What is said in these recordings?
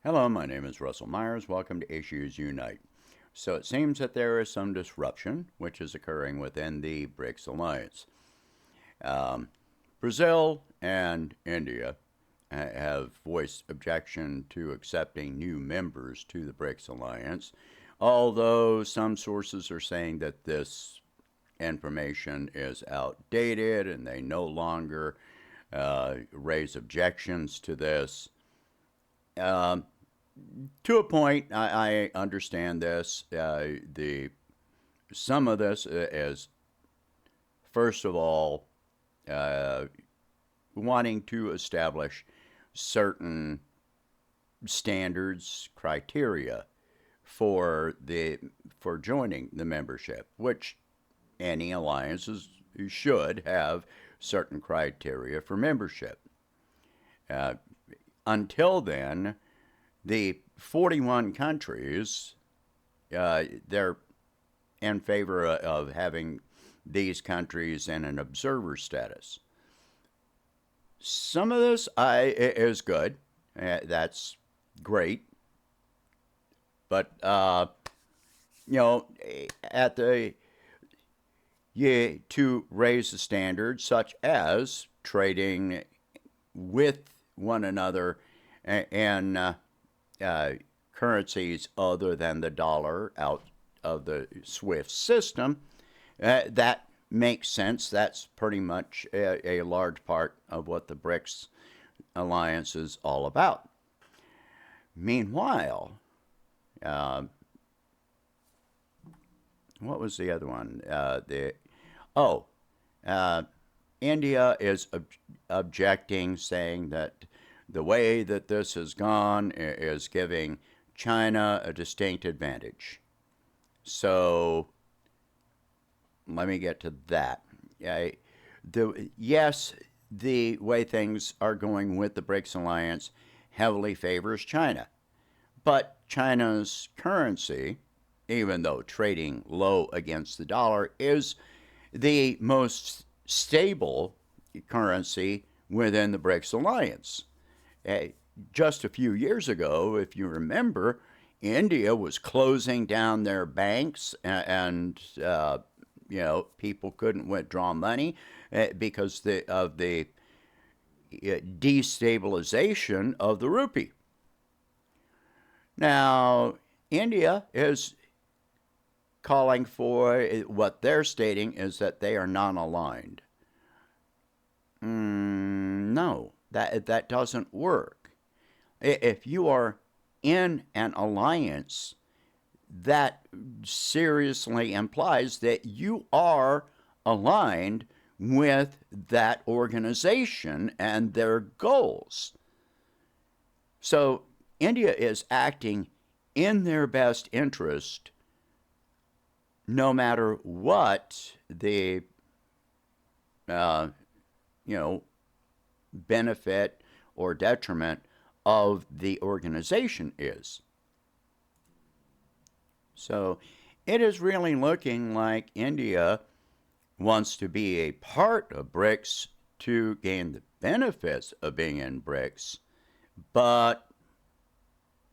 Hello, my name is Russell Myers. Welcome to Issues Unite. So it seems that there is some disruption which is occurring within the BRICS alliance. Um, Brazil and India have voiced objection to accepting new members to the BRICS alliance, although some sources are saying that this information is outdated and they no longer raise objections to this. Um, to a point, I understand this. The Some of this is, first of all, uh, wanting to establish certain standards, criteria for for joining the membership, which any alliances should have certain criteria for membership. Uh, until then, the 41 countries, they're in favor of having these countries in an observer status. Some of this is good. That's great. But, you know, at the to raise the standards, such as trading with one another and currencies other than the dollar out of the SWIFT system, that makes sense. That's pretty much a large part of what the BRICS alliance is all about. Meanwhile, uh, what was the other one? Oh, uh, India is objecting, saying that the way that this has gone is giving China a distinct advantage. So let me get to that. Yes, the way things are going with the BRICS alliance heavily favors China. But China's currency, even though trading low against the dollar, is the most stable currency within the BRICS alliance. Uh, just a few years ago, if you remember, India was closing down their banks, and people couldn't withdraw money because of the destabilization of the rupee. Now, India is calling for what they're stating is that they are non-aligned. No, that doesn't work. If you are in an alliance, that seriously implies that you are aligned with that organization and their goals. So India is acting in their best interest no matter what the uh, benefit or detriment of the organization is. So it is really looking like India wants to be a part of BRICS to gain the benefits of being in BRICS, but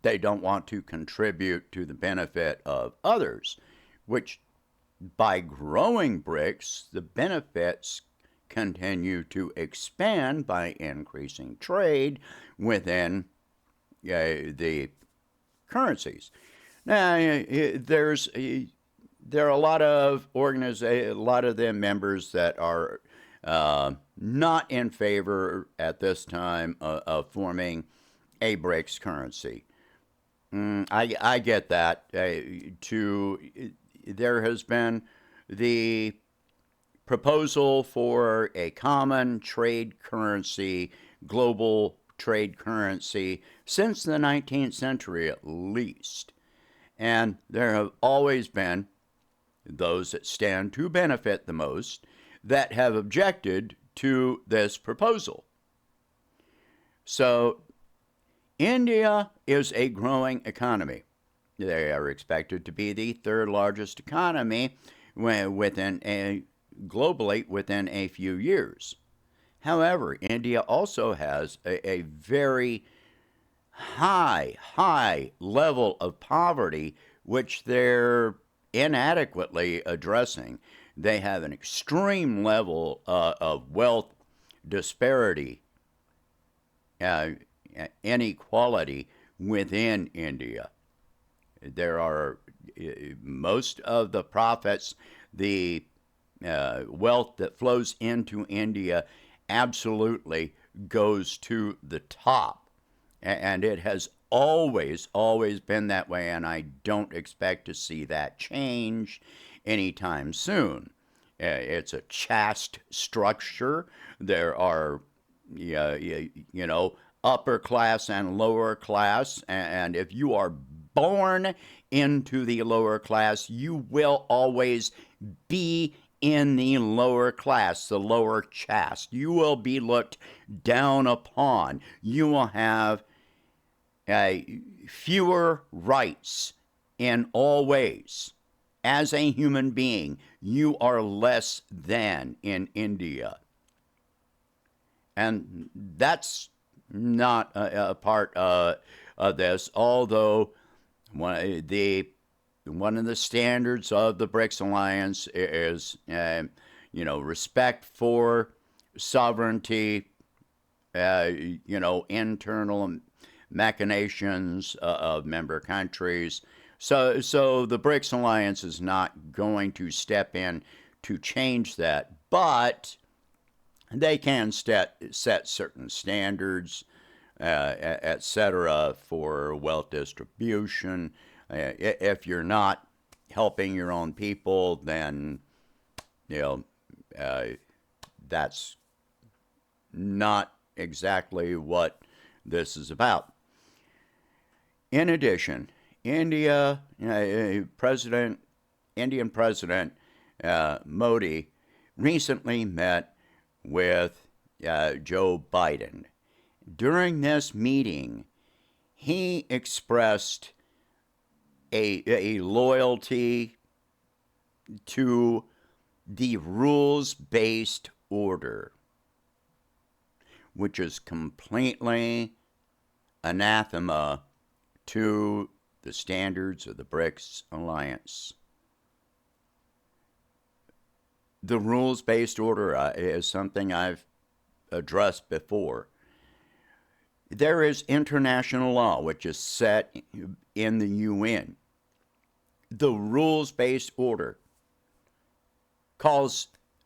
they don't want to contribute to the benefit of others, which by growing BRICS, the benefits continue to expand by increasing trade within the currencies. Now, there are a lot of a lot of the members that are not in favor at this time of forming a BRICS currency. I get that. There has been the proposal for a common trade currency, global trade currency, since the 19th century at least. And there have always been those that stand to benefit the most that have objected to this proposal. So India is a growing economy. They are expected to be the third largest economy globally within a few years. However, India also has a very high level of poverty, which they're inadequately addressing. They have an extreme level of wealth disparity, uh, inequality within India. There are most of the profits, the wealth that flows into India absolutely goes to the top. And it has always been that way, and I don't expect to see that change anytime soon. It's a caste structure. There are, upper class and lower class, and if you are born into the lower class, you will always be in the lower class, the lower caste. You will be looked down upon. You will have fewer rights in all ways. As a human being, you are less than in India. And that's not a part of this, although one of the standards of the BRICS alliance is, respect for sovereignty, internal machinations of member countries. So the BRICS alliance is not going to step in to change that, but they can set certain standards, etc., for wealth distribution. If you're not helping your own people, then that's not exactly what this is about. In addition, Indian President Modi recently met with Joe Biden. During this meeting, he expressed a loyalty to the rules-based order, which is completely anathema to the standards of the BRICS alliance. The rules-based order is something I've addressed before. There is international law, which is set in the UN. The rules-based order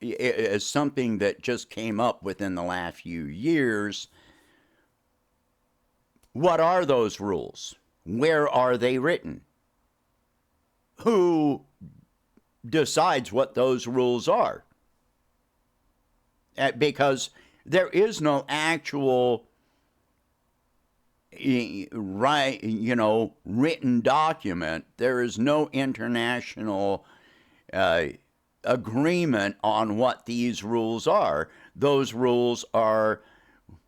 is something that just came up within the last few years. What are those rules? Where are they written? Who decides what those rules are? Because there is no actual written document. There is no international agreement on what these rules are. Those rules are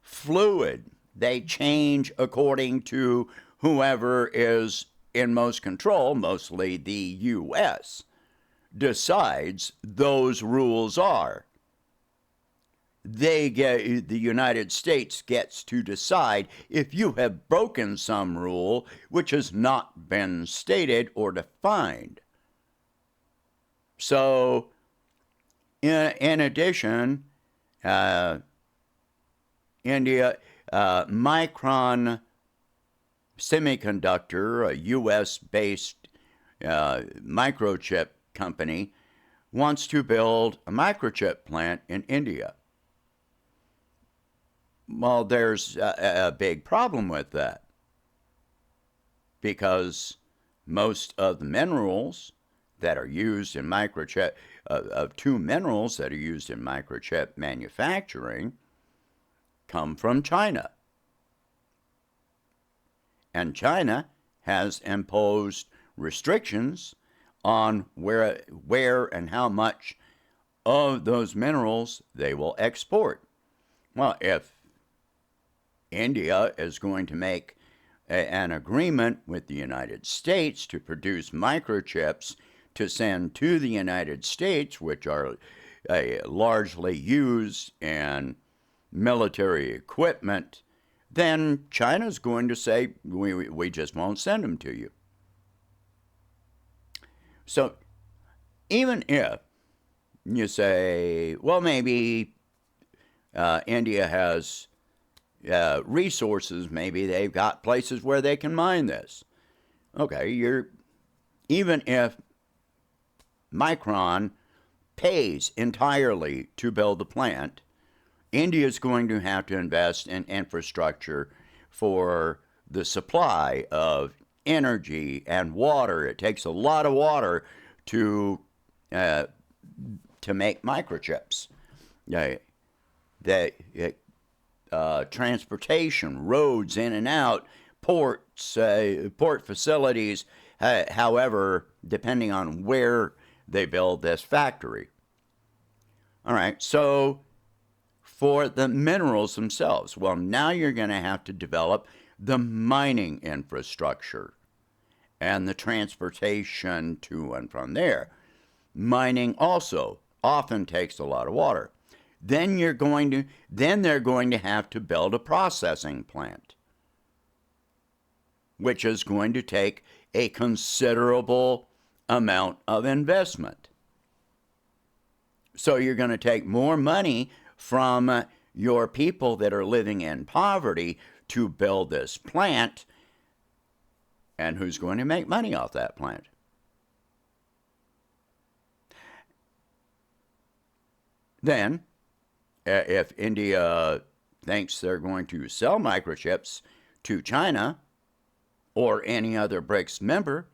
fluid. They change according to whoever is in most control, mostly the U.S., decides those rules are. The United States gets to decide if you have broken some rule which has not been stated or defined. So, in addition, India, Micron Semiconductor, a U.S.-based microchip company, wants to build a microchip plant in India. Well, there's a big problem with that, because most of the minerals that are used in microchip, of two minerals that are used in microchip manufacturing, come from China. And China has imposed restrictions on where and how much of those minerals they will export. Well, if India is going to make an agreement with the United States to produce microchips to send to the United States, which are largely used in military equipment, then China's going to say, we just won't send them to you. So even if you say, well, maybe India has resources, maybe they've got places where they can mine this. Okay, even if Micron pays entirely to build the plant, India is going to have to invest in infrastructure for the supply of energy and water. It takes a lot of water to make microchips. Transportation, roads in and out, ports, port facilities, however, depending on where they build this factory. All right, so for the minerals themselves, well, now you're going to have to develop the mining infrastructure and the transportation to and from there. Mining also often takes a lot of water. Then they're going to have to build a processing plant, which is going to take a considerable amount of investment. So you're going to take more money from your people that are living in poverty to build this plant, and who's going to make money off that plant? Then, if India thinks they're going to sell microchips to China or any other BRICS member,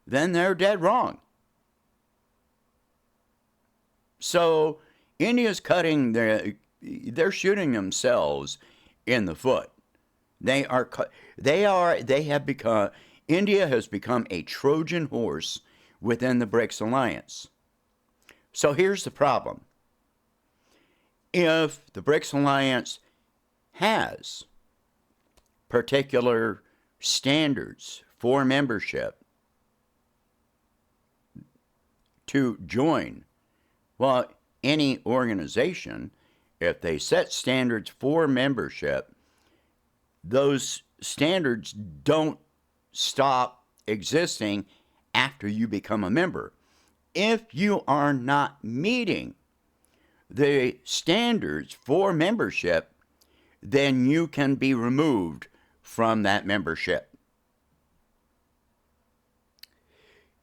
then they're dead wrong. So India's they're shooting themselves in the foot. India has become a Trojan horse within the BRICS alliance. So here's the problem. If the BRICS alliance has particular standards for membership to join, well, any organization, if they set standards for membership, those standards don't stop existing after you become a member. If you are not meeting the standards for membership, then you can be removed from that membership.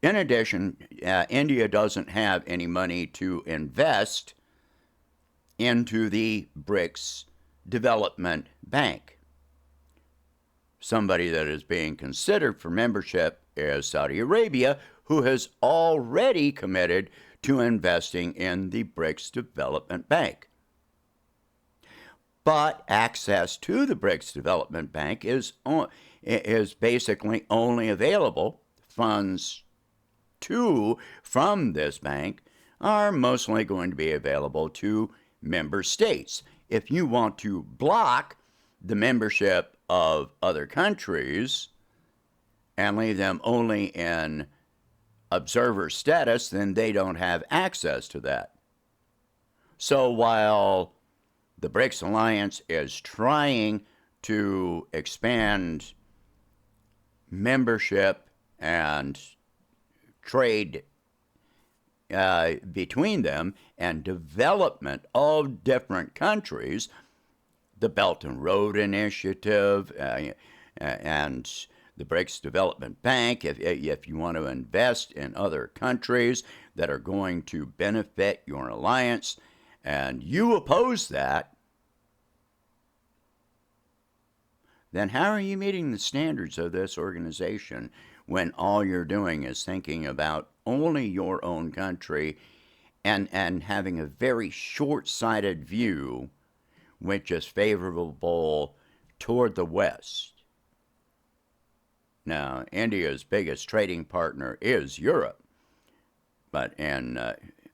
In addition, India doesn't have any money to invest into the BRICS Development Bank. Somebody that is being considered for membership is Saudi Arabia, who has already committed to investing in the BRICS Development Bank. But access to the BRICS Development Bank is basically only available. Funds from this bank are mostly going to be available to member states. If you want to block the membership of other countries and leave them only in observer status, then they don't have access to that. So while the BRICS Alliance is trying to expand membership and trade between them and development of different countries, the Belt and Road Initiative and the BRICS Development Bank, if you want to invest in other countries that are going to benefit your alliance, and you oppose that, then how are you meeting the standards of this organization when all you're doing is thinking about only your own country and having a very short-sighted view, which is favorable toward the West? Now, India's biggest trading partner is Europe, but in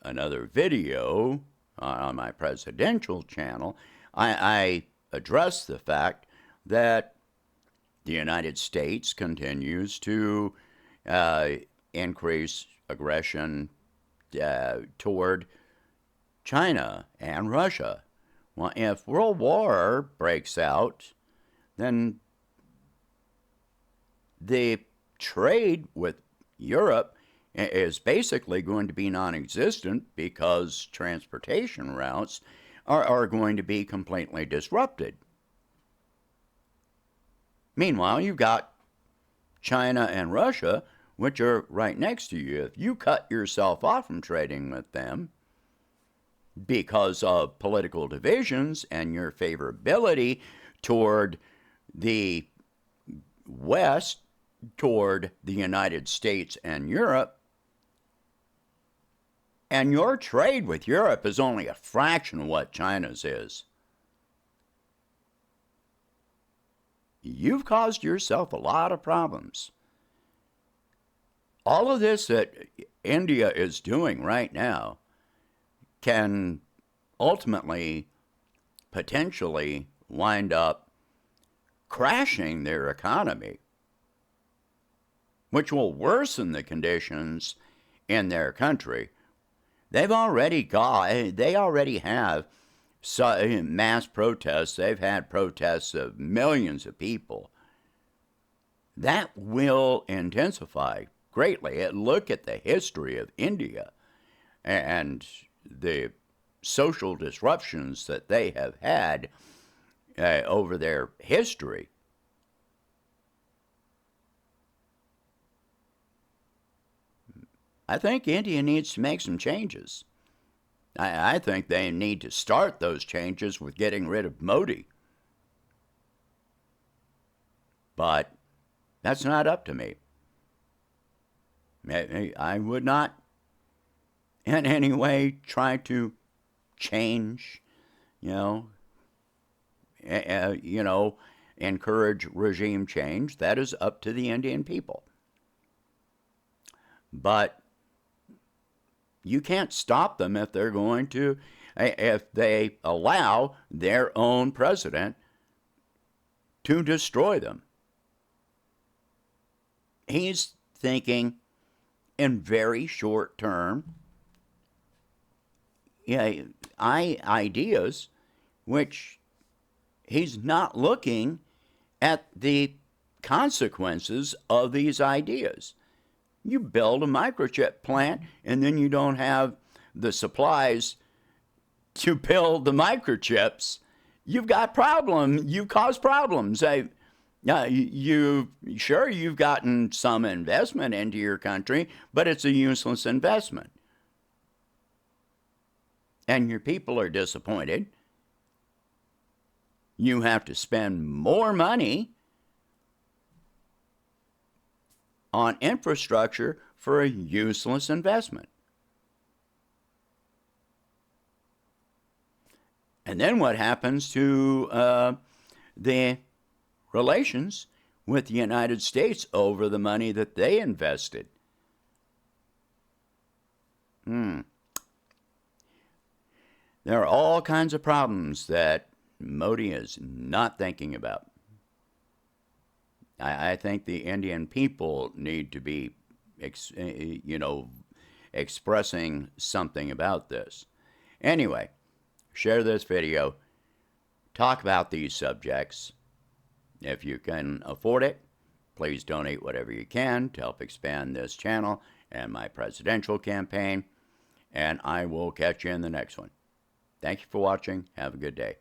another video on my presidential channel, I addressed the fact that the United States continues to increase aggression toward China and Russia. Well, if World War breaks out, then the trade with Europe is basically going to be non-existent because transportation routes are going to be completely disrupted. Meanwhile, you've got China and Russia, which are right next to you. If you cut yourself off from trading with them because of political divisions and your favorability toward the West, toward the United States and Europe, and your trade with Europe is only a fraction of what China's is, you've caused yourself a lot of problems. All of this that India is doing right now can ultimately, potentially wind up crashing their economy, which will worsen the conditions in their country. They already have mass protests. They've had protests of millions of people. That will intensify greatly. Look at the history of India and the social disruptions that they have had over their history. I think India needs to make some changes. I think they need to start those changes with getting rid of Modi. But that's not up to me. I would not in any way try to change, encourage regime change. That is up to the Indian people. But you can't stop them if they allow their own president to destroy them. He's thinking in very short term ideas, which he's not looking at the consequences of these ideas. You build a microchip plant and then you don't have the supplies to build the microchips. You've got problems. You cause problems. You've gotten some investment into your country, but it's a useless investment. And your people are disappointed. You have to spend more money on infrastructure for a useless investment. And then what happens to the relations with the United States over the money that they invested? There are all kinds of problems that Modi is not thinking about. I think the Indian people need to be, expressing something about this. Anyway, share this video. Talk about these subjects. If you can afford it, please donate whatever you can to help expand this channel and my presidential campaign. And I will catch you in the next one. Thank you for watching. Have a good day.